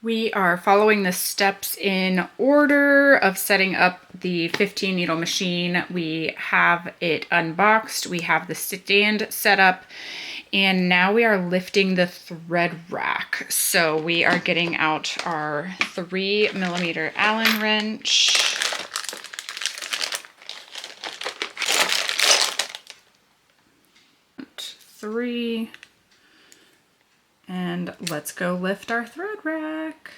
We are following the steps in order of setting up the 15 needle machine. We have it unboxed, we have the stand set up, and now we are lifting the thread rack. So we are getting out our 3mm Allen wrench. Three. And let's go lift our thread rack.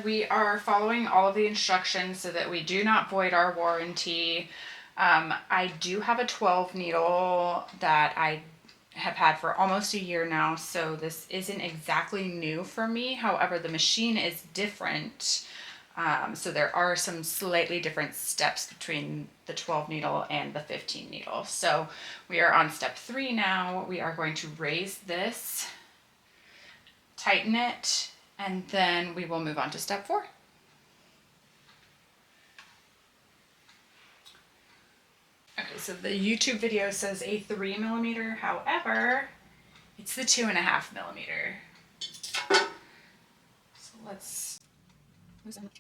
We are following all of the instructions so that we do not void our warranty. I do have a 12 needle that I have had for almost a year now, so this isn't exactly new for me. However, the machine is different. So there are some slightly different steps between the 12 needle and the 15 needle. So we are on step 3 now. We are going to raise this, tighten it, and then we will move on to step 4. Okay, so the YouTube video says a 3mm, however, it's the 2.5mm. So let's loosen.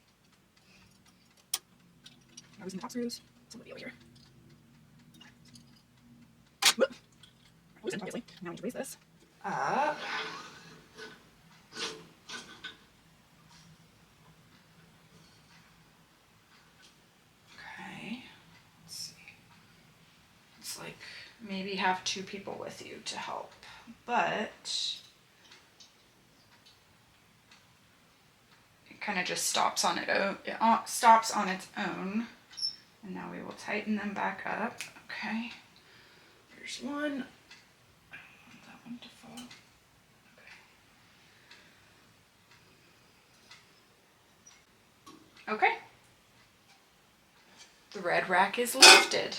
I'm losing the top screws. Somebody over here. Whoop. Loosen, obviously. Now I need to raise this up. Okay, let's see. It's like maybe have 2 people with you to help, but it kind of just stops on it. It stops on its own. And now we will tighten them back up. Okay, there's one. I don't want that one to fall. Okay. Okay. The thread rack is lifted.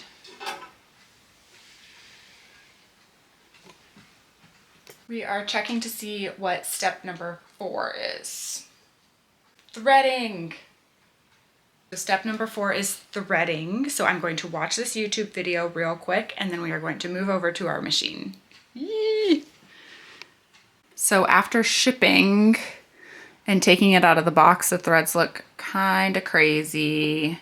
We are checking to see what step number 4 is. Threading. So step number 4 is threading. So I'm going to watch this YouTube video real quick and then we are going to move over to our machine. Yee. So after shipping and taking it out of the box, the threads look kind of crazy.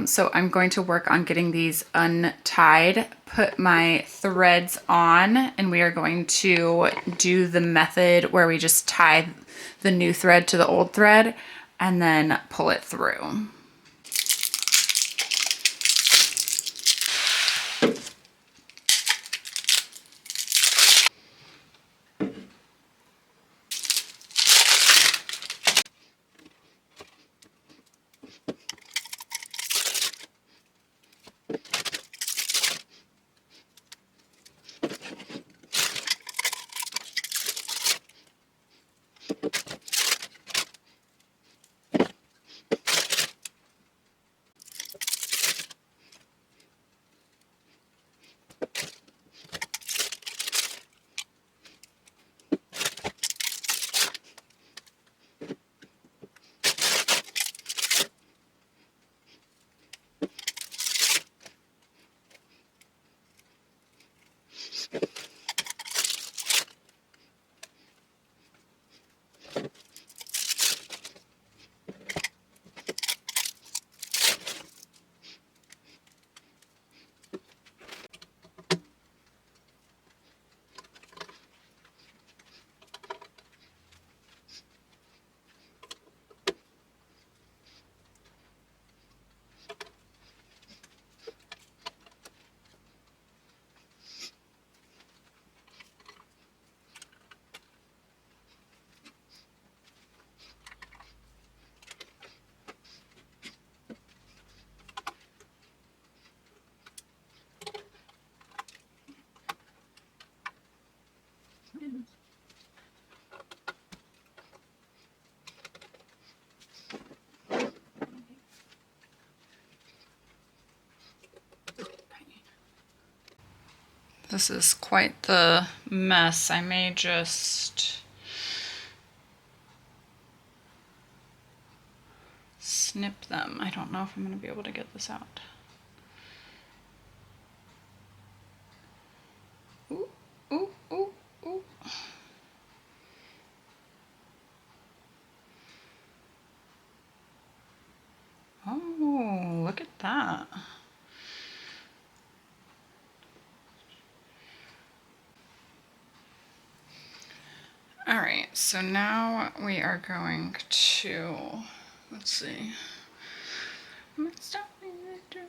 So I'm going to work on getting these untied, put my threads on, and we are going to do the method where we just tie the new thread to the old thread and then pull it through. This is quite the mess. I may just snip them. I don't know if I'm going to be able to get this out. Ooh, ooh, ooh, ooh. that. All right, so now we are going to, let's see. I'm gonna stop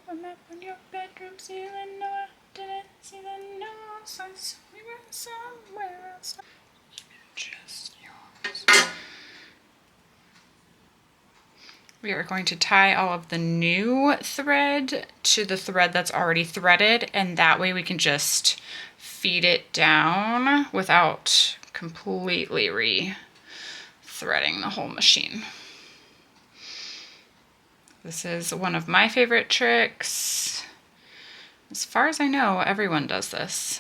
a map on your bedroom ceiling. No, I didn't see the nonsense. We were somewhere else. Just yours. We are going to tie all of the new thread to the thread that's already threaded, and that way we can just feed it down without completely re-threading the whole machine. This is one of my favorite tricks. As far as I know, everyone does this.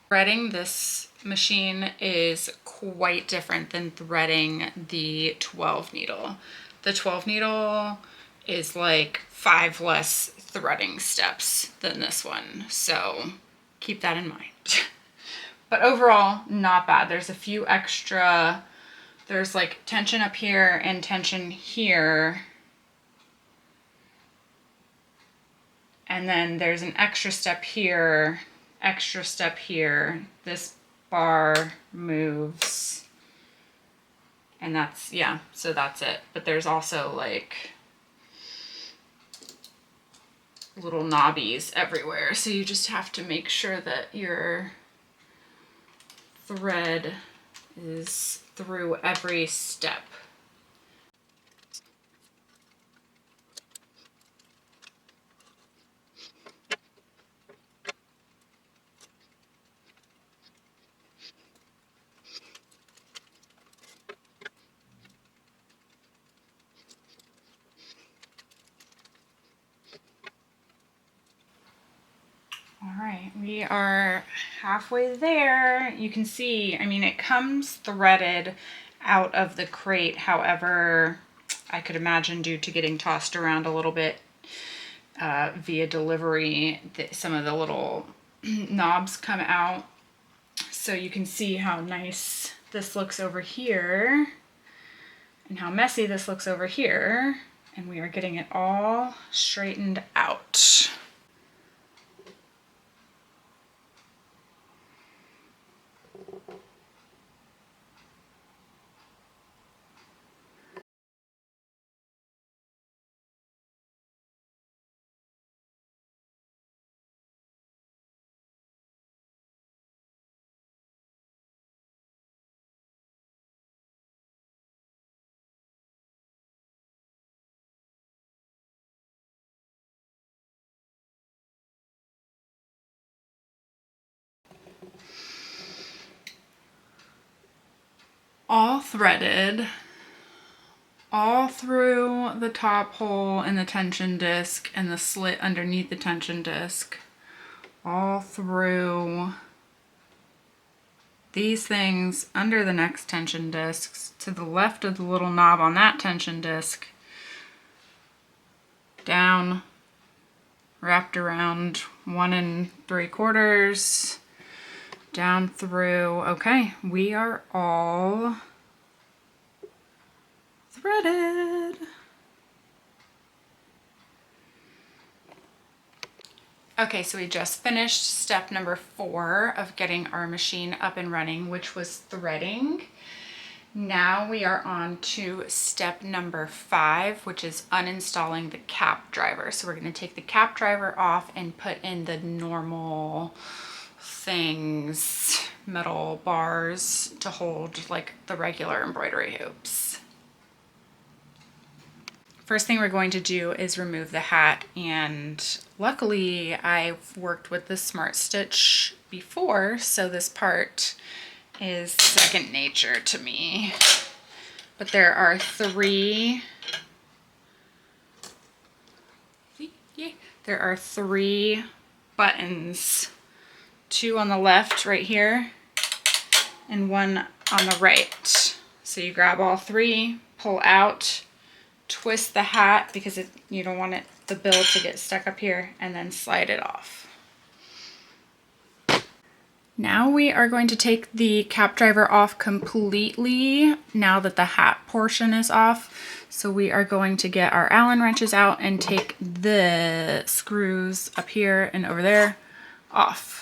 Threading this machine is quite different than threading the 12 needle. The 12 needle is like 5 less threading steps than this one, so keep that in mind. But overall, not bad. There's a few extra, there's like tension up here and tension here. And then there's an extra step here, extra step here. This bar moves. And that's, yeah, so that's it. But there's also like little knobbies everywhere. So you just have to make sure that your thread is through every step. All right, we are halfway there. You can see, I mean, it comes threaded out of the crate. However, I could imagine due to getting tossed around a little bit via delivery, some of the little knobs come out. So you can see how nice this looks over here and how messy this looks over here. And we are getting it all straightened out. All threaded, all through the top hole in the tension disc and the slit underneath the tension disc, all through these things under the next tension discs, to the left of the little knob on that tension disc, down, wrapped around 1 3/4, down through. Okay, we are all threaded. Okay, so we just finished step number 4 of getting our machine up and running, which was threading. Now we are on to step number 5, which is uninstalling the cap driver. So we're going to take the cap driver off and put in the normal things, metal bars to hold like the regular embroidery hoops. First thing we're going to do is remove the hat, and luckily I've worked with the SmartStitch before, so this part is second nature to me. But there are 3 buttons, 2 on the left right here and 1 on the right. So you grab all 3, pull out, twist the hat because you don't want it the bill to get stuck up here and then slide it off. Now we are going to take the cap driver off completely now that the hat portion is off. So we are going to get our Allen wrenches out and take the screws up here and over there off.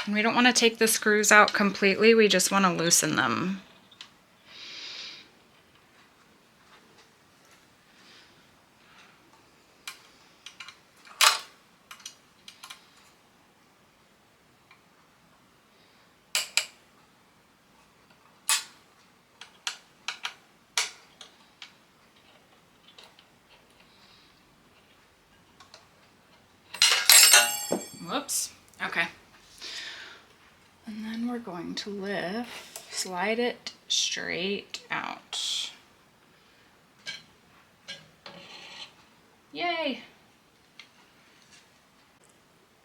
And we don't want to take the screws out completely, we just want to loosen them. Whoops, okay. And then we're going to slide it straight out. Yay!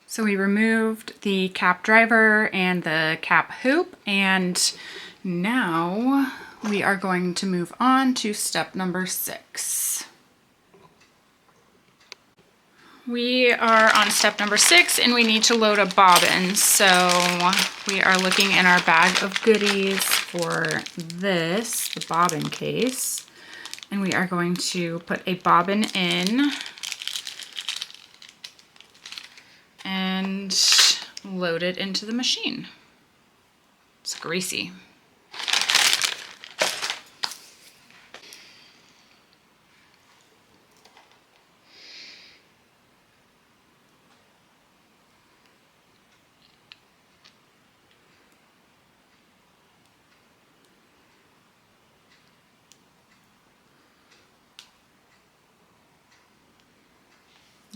So we removed the cap driver and the cap hoop, and now we are going to move on to step number 6. We are on step number 6 and we need to load a bobbin. So we are looking in our bag of goodies for this, the bobbin case. And we are going to put a bobbin in and load it into the machine. It's greasy.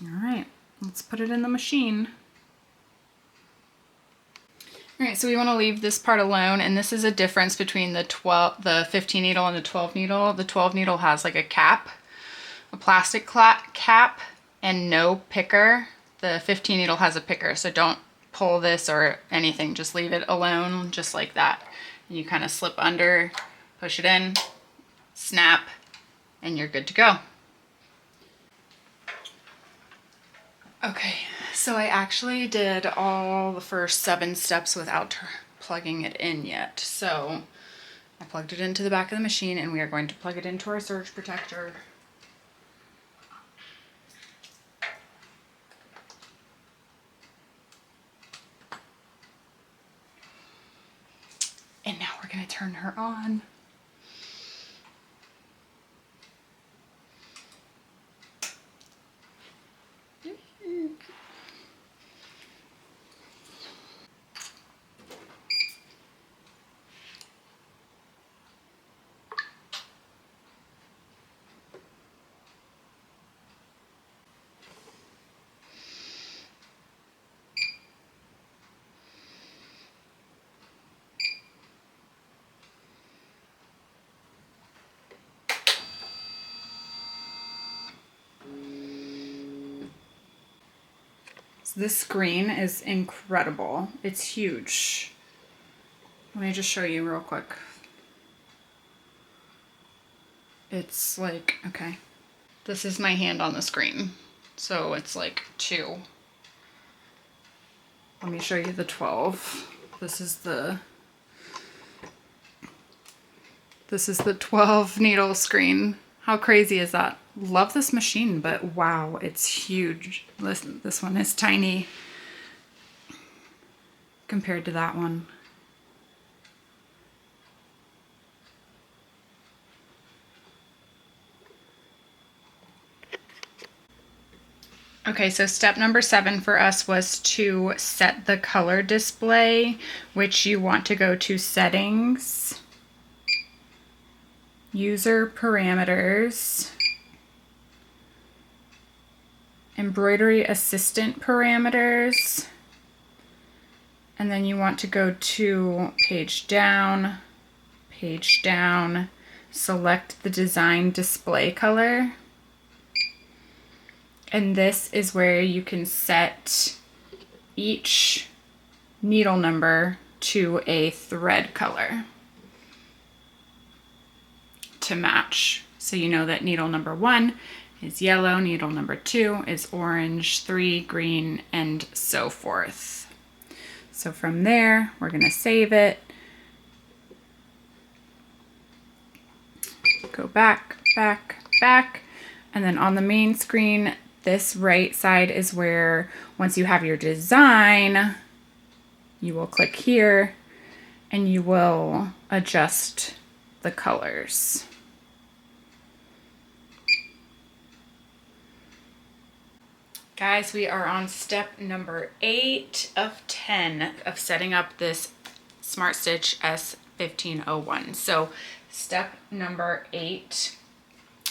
All right, let's put it in the machine. All right, so we want to leave this part alone, and this is a difference between the 15 needle and the 12 needle. The 12 needle has like a cap, a plastic cap, and no picker. The 15 needle has a picker, so don't pull this or anything, just leave it alone, just like that. And you kind of slip under, push it in, snap, and you're good to go. Okay, so I actually did all the first 7 steps without plugging it in yet. So I plugged it into the back of the machine and we are going to plug it into our surge protector. And now we're going to turn her on. This screen is incredible. It's huge. Let me just show you real quick. It's like, okay. This is my hand on the screen. So it's like 2. Let me show you the 12. This is the 12 needle screen. How crazy is that? Love this machine, but wow, it's huge. Listen, this one is tiny compared to that one. Okay, so step number 7 for us was to set the color display, which you want to go to Settings, User Parameters, Embroidery Assistant Parameters, and then you want to go to Page Down, select the Design Display Color. And this is where you can set each needle number to a thread color to match. So you know that needle number 1 is yellow, needle number 2 is orange, 3 green, and so forth. So from there, we're going to save it. Go back, back, back. And then on the main screen, this right side is where once you have your design, you will click here and you will adjust the colors. Guys, we are on step number 8 of 10 of setting up this SmartStitch S1501. So step number 8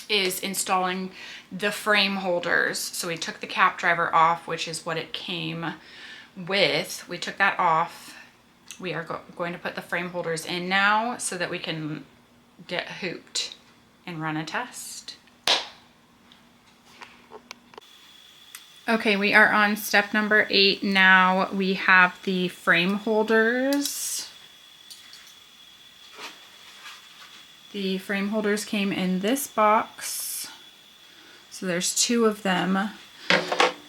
is installing the frame holders. So we took the cap driver off, which is what it came with. We took that off. We are going to put the frame holders in now so that we can get hooped and run a test. Okay, we are on step number 8 now. We have the frame holders. The frame holders came in this box. So there's 2 of them.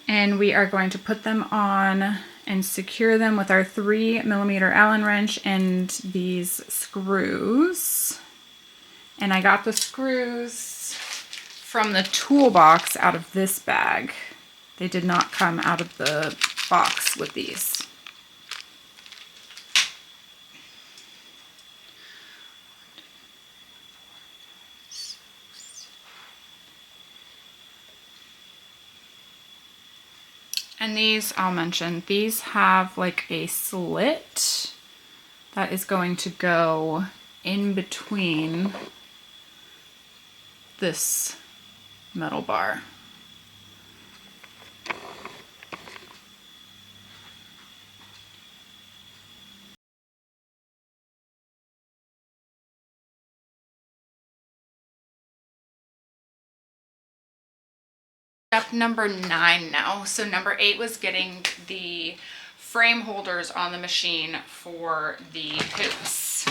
And we are going to put them on and secure them with our 3mm Allen wrench and these screws. And I got the screws from the toolbox out of this bag. They did not come out of the box with these. And these, I'll mention, these have like a slit that is going to go in between this metal bar. Step number 9 now. So number 8 was getting the frame holders on the machine for the hoops.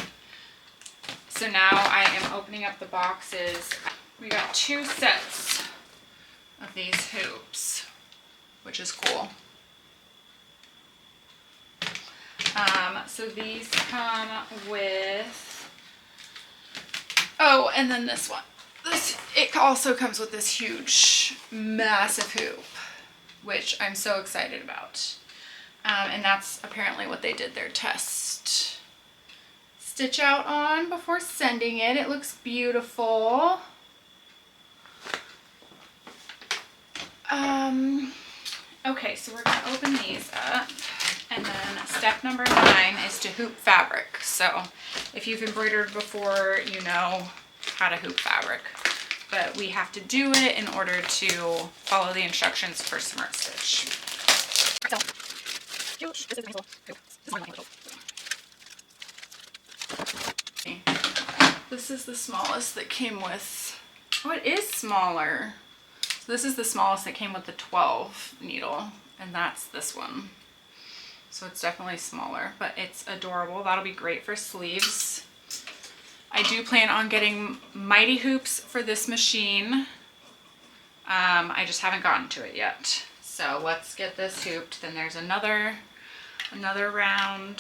So now I am opening up the boxes. We got 2 sets of these hoops, which is cool. So these come with, oh, and then this one. It also comes with this huge, massive hoop, which I'm so excited about. And that's apparently what they did their test stitch out on before sending it. It looks beautiful. Okay, so we're gonna open these up. And then step number 9 is to hoop fabric. So if you've embroidered before, you know how to hoop fabric. But we have to do it in order to follow the instructions for SmartStitch. This is the smallest that came with, oh, it is smaller. So this is the smallest that came with the 12 needle, and that's this one. So it's definitely smaller, but it's adorable. That'll be great for sleeves. I do plan on getting mighty hoops for this machine. I just haven't gotten to it yet. So let's get this hooped. Then there's another round.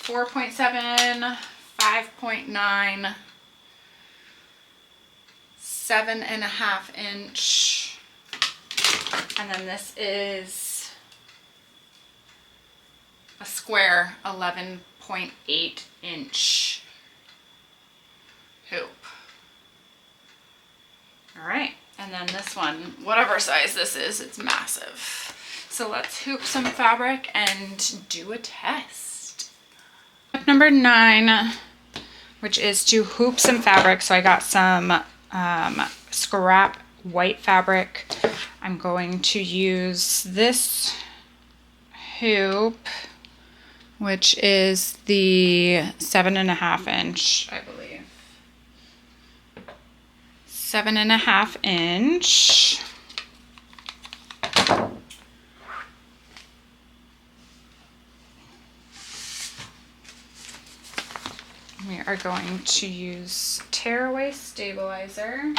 4.7, 5.9, 7.5 inch. And then this is a square 11.8 inch hoop. All right, and then this one, whatever size this is, it's massive. So let's hoop some fabric and do a test. Step number 9, which is to hoop some fabric. So I got some scrap white fabric. I'm going to use this hoop, which is the 7.5 inch, I believe. 7.5 inch. We are going to use tearaway stabilizer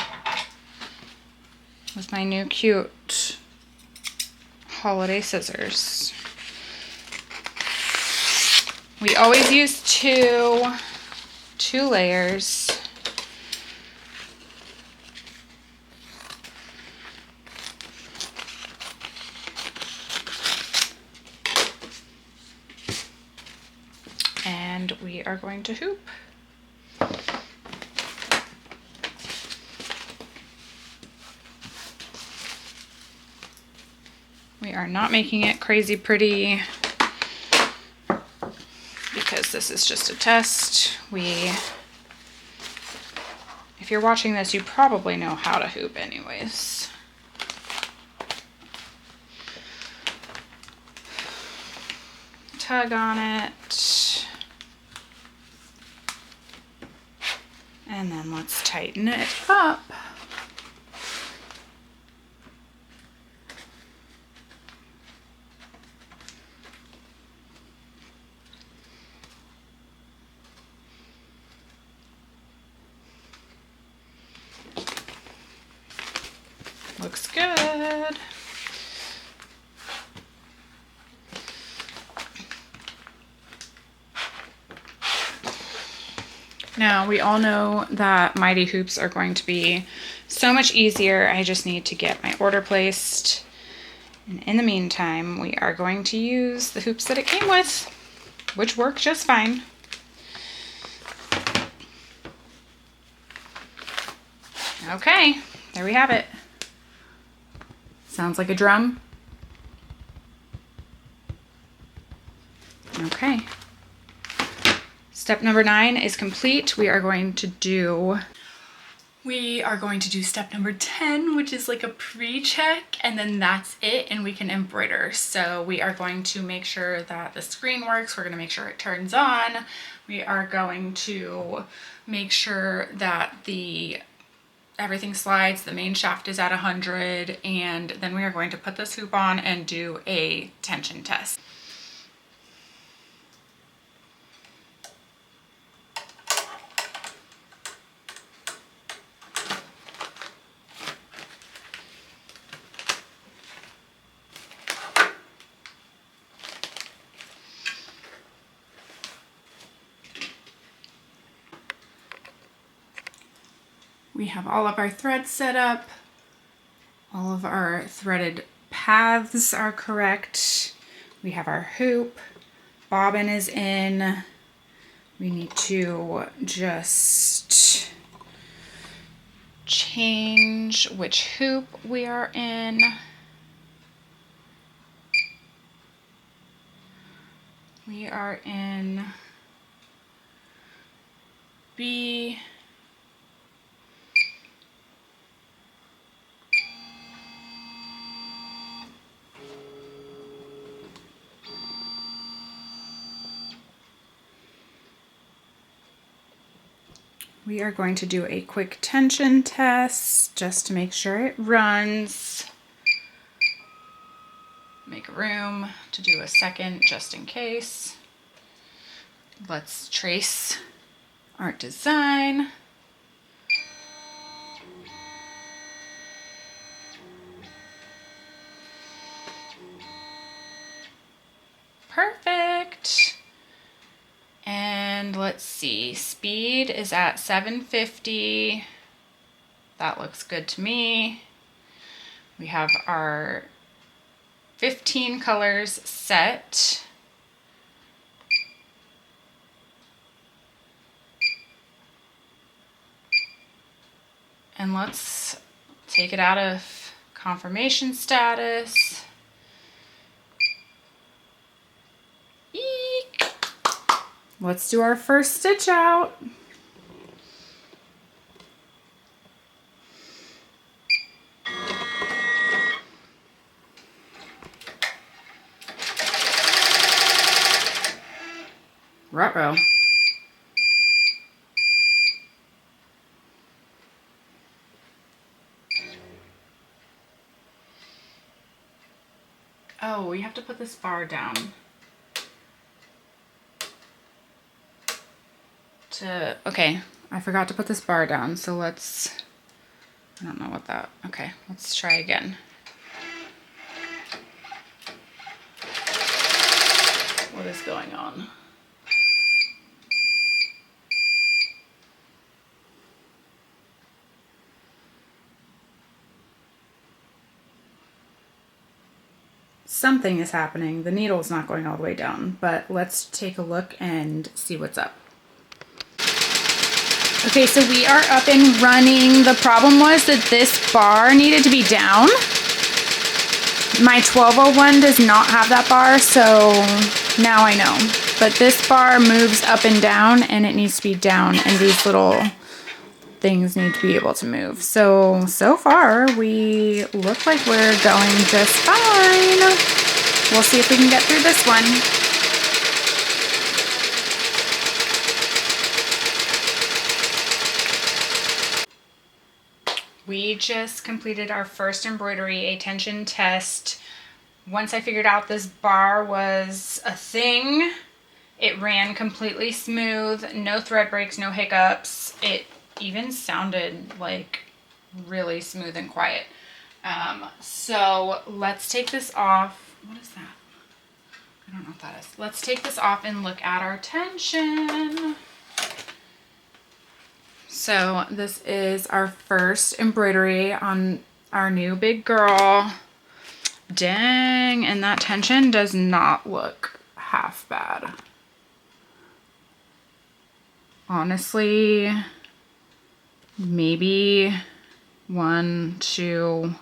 with my new cute holiday scissors. We always use two layers. And we are going to hoop. We are not making it crazy pretty because this is just a test. If you're watching this, you probably know how to hoop anyways. Tug on it. And then let's tighten it up. Looks good. Now, we all know that Mighty hoops are going to be so much easier. I just need to get my order placed. And in the meantime, we are going to use the hoops that it came with, which work just fine. Okay, there we have it. Sounds like a drum. Okay. Step number 9 is complete. We are going to do step number 10, which is like a pre-check, and then that's it, and we can embroider. So we are going to make sure that the screen works. We're going to make sure it turns on. We are going to make sure that everything slides, the main shaft is at 100, and then we are going to put this hoop on and do a tension test. We have all of our threads set up. All of our threaded paths are correct. We have our hoop. Bobbin is in. We need to just change which hoop we are in. We are in B. We are going to do a quick tension test just to make sure it runs. Make room to do a second just in case. Let's trace our design. Perfect. And let's see, speed is at 750. That looks good to me. We have our 15 colors set. And let's take it out of confirmation status. Eek. Let's do our first stitch out. Ruh-roh. Oh, we have to put this bar down. Okay, I forgot to put this bar down, so I don't know what that, okay, let's try again. What is going on? Something is happening. The needle's not going all the way down, but let's take a look and see what's up. Okay, so we are up and running. The problem was that this bar needed to be down. My 1201 does not have that bar, so now I know. But this bar moves up and down, and it needs to be down, and these little things need to be able to move. So far, we look like we're going just fine. We'll see if we can get through this one. We just completed our first embroidery, a tension test. Once I figured out this bar was a thing, it ran completely smooth, no thread breaks, no hiccups. It even sounded like really smooth and quiet. So let's take this off. What is that? I don't know what that is. Let's take this off and look at our tension. So this is our first embroidery on our new big girl. Dang, and that tension does not look half bad. Honestly, maybe 1, 2,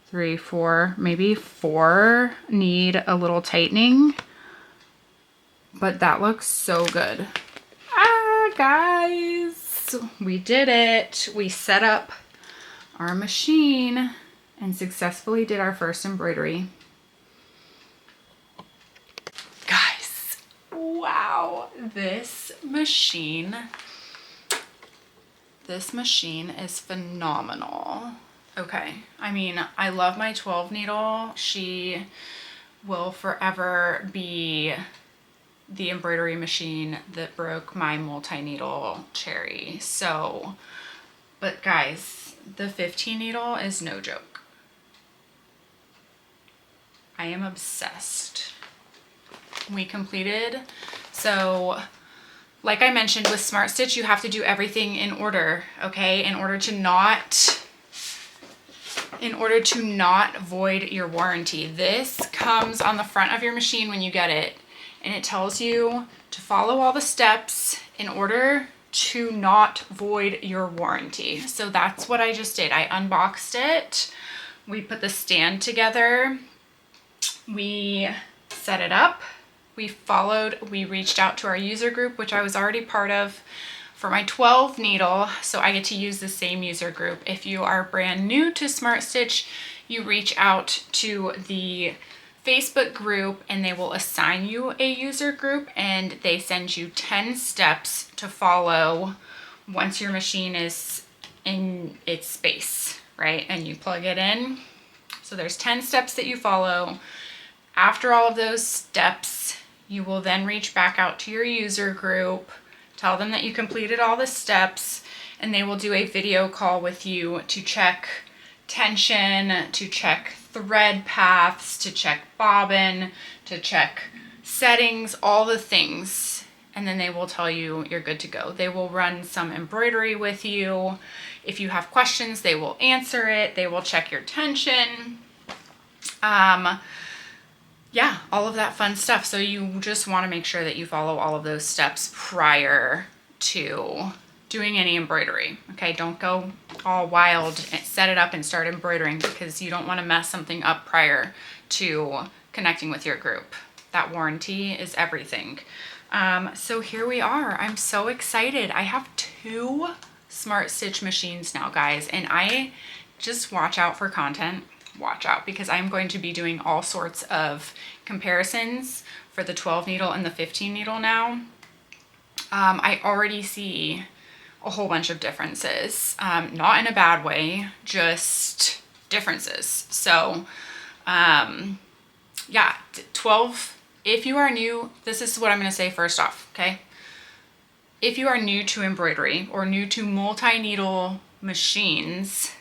3, 4, maybe 4 need a little tightening, but that looks so good. Guys, we did it. We set up our machine and successfully did our first embroidery. Guys, wow, this machine is phenomenal. Okay, I mean, I love my 12 needle. She will forever be the embroidery machine that broke my multi-needle cherry. So, but guys, the 15 needle is no joke. I am obsessed. We completed, so like I mentioned with SmartStitch, you have to do everything in order, okay? In order to not void your warranty. This comes on the front of your machine when you get it, and it tells you to follow all the steps in order to not void your warranty. So that's what I just did. I unboxed it. We put the stand together. We set it up. We reached out to our user group, which I was already part of for my 12 needle. So I get to use the same user group. If you are brand new to SmartStitch, you reach out to the Facebook group and they will assign you a user group, and they send you 10 steps to follow once your machine is in its space, right? And you plug it in. So there's 10 steps that you follow. After all of those steps, you will then reach back out to your user group, tell them that you completed all the steps, and they will do a video call with you to check tension, to check thread paths, to check bobbin, to check settings, all the things, and then they will tell you you're good to go. They will run some embroidery with you. If you have questions, they will answer it. They will check your tension. Yeah, all of that fun stuff. So you just want to make sure that you follow all of those steps prior to doing any embroidery. Okay, don't go all wild and set it up and start embroidering, because you don't want to mess something up prior to connecting with your group. That warranty is everything. So here we are. I'm so excited. I have 2 SmartStitch machines now, guys, and I just watch out for content. Watch out, because I'm going to be doing all sorts of comparisons for the 12 needle and the 15 needle now. I already see a whole bunch of differences, not in a bad way, just differences. So Yeah, 12. If you are new, this is what I'm going to say first off, okay? If you are new to embroidery or new to multi-needle machines,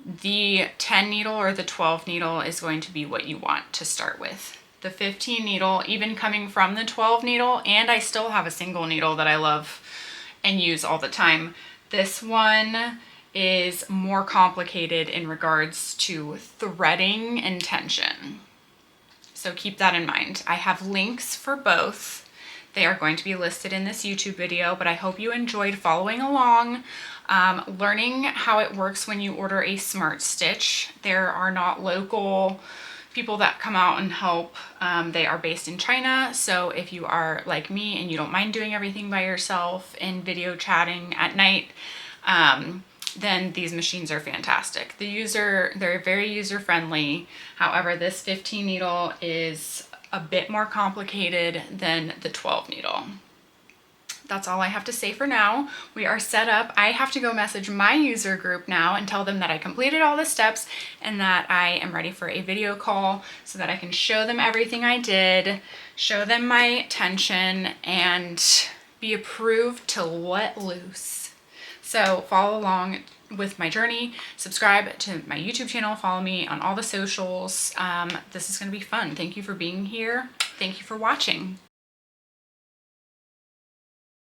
the 10 needle or the 12 needle is going to be what you want to start with. The 15 needle, even coming from the 12 needle, and I still have a single needle that I love and use all the time. This one is more complicated in regards to threading and tension. So keep that in mind. I have links for both. They are going to be listed in this YouTube video, but I hope you enjoyed following along, learning how it works when you order a SmartStitch. There are not local people that come out and help. They are based in China, so if you are like me and you don't mind doing everything by yourself and video chatting at night, then these machines are fantastic. They're very user-friendly. However, this 15 needle is a bit more complicated than the 12 needle. That's all I have to say for now. We are set up. I have to go message my user group now and tell them that I completed all the steps and that I am ready for a video call so that I can show them everything I did, show them my tension, and be approved to let loose. So follow along with my journey, subscribe to my YouTube channel, follow me on all the socials. This is going to be fun. Thank you for being here. Thank you for watching.